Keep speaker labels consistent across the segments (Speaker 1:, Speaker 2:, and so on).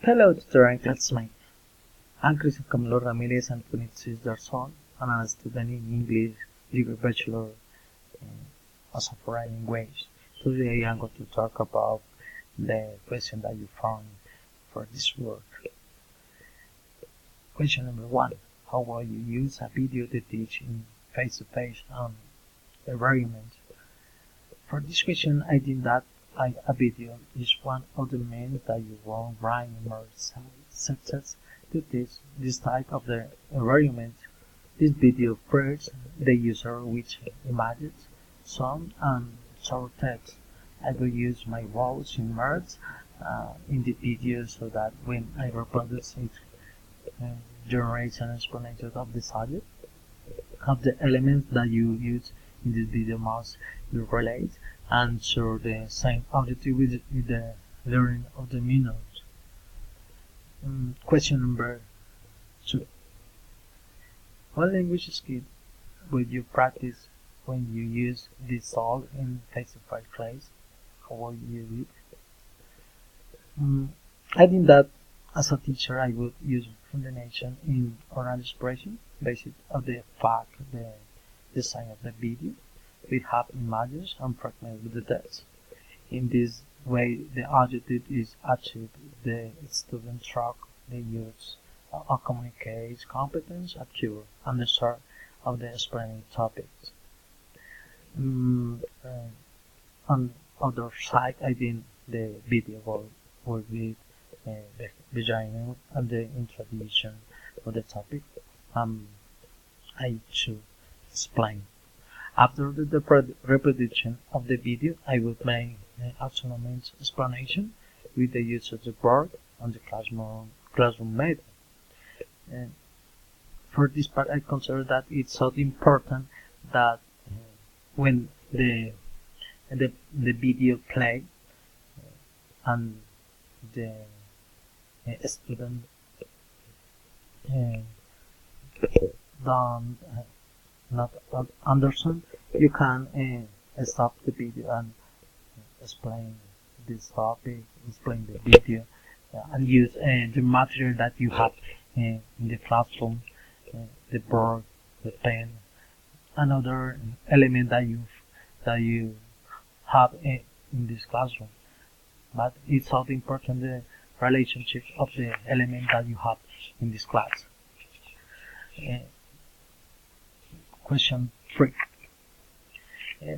Speaker 1: Hello, tutor and classmate. I'm Cristian Camilo Ramirez and 26 years old, and I'm a student in English degree bachelor as a foreign language. Today I'm going to talk about the question that you found for this work. Question number 1. How will you use a video to teach in face-to-face environment? For this question, I think that a video is one of the means that you will bring more success to this type of the environment. This video first the user with images, sound, and short text. I will use my voice immersed in the video so that when I reproduce it, generates an explanation of the subject, of the elements that you use in this video must be relate and share the same objective with the learning of the minute. Question number 2. What language skill will you practice when you use this tool in face-to-face class? How will you use it? I think that as a teacher I would use foundation in oral expression based on the fact the design of the video. We have images and fragments with the text. In this way, the objective is achieved. The student track the use of communicates competence, accurate, and the sort of the explaining topics. On other side, I think the video will be the beginning and the introduction of the topic. I should explain. After the reproduction of the video, I will make an autonomous explanation with the use of the board and the classroom method. For this part, I consider that it's so important that when the video play and the student don't not understand, you can stop the video and explain this topic, explain the video, and use the material that you have in the classroom, the board, the pen, another element that you have in this classroom. But it's also important the relationship of the element that you have in this class. Question 3.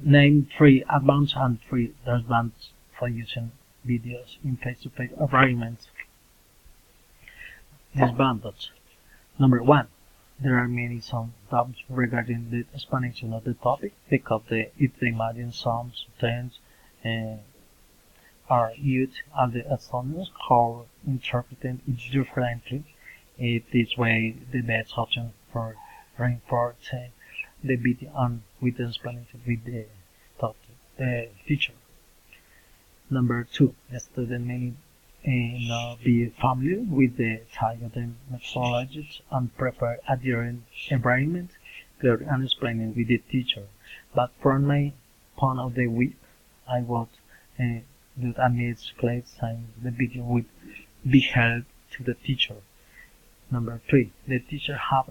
Speaker 1: Name 3 advanced and 3 disadvantages for using videos in face-to-face environments. Disadvantage. Number 1. There are many some doubts regarding the explanation of the topic because if the imagine some terms are used as the students are interpreted it differently. This way the best option for reinforcing the video and with the explanation with the teacher. Number 2, the student may not be familiar with the type of the methodologies and prepare a different environment, clearly and explaining with the teacher. But from my point of the view, I would do a mixed class and the video would be held to the teacher. Number 3, the teacher have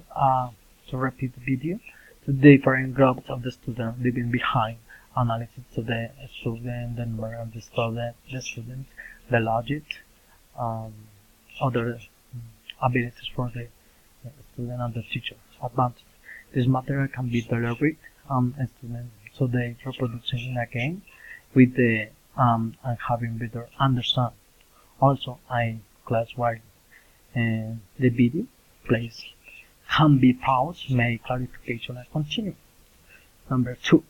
Speaker 1: to repeat the video to different groups of the students leaving behind analysis to the student, the number of the student, the logic, other abilities for the student and the teacher. Advantage. This material can be delivered on a student so they reproducing again with the and having better understand. Also, class while the video plays can be paused, make clarification and continue. Number 2,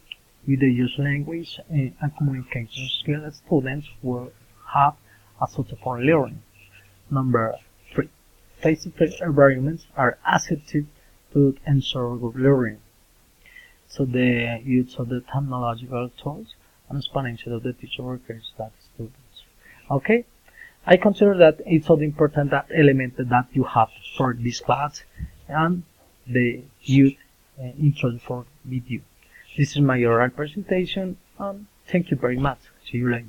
Speaker 1: with the use language and communication skills, students will have a suitable learning. Number 3, face-to-face environments are effective to ensure good learning. So the use of the technological tools and explanation of the teacher workers that students. Okay, I consider that it's so important that element that you have for this class and the youth intro for video. This is my oral presentation and thank you very much. See you later.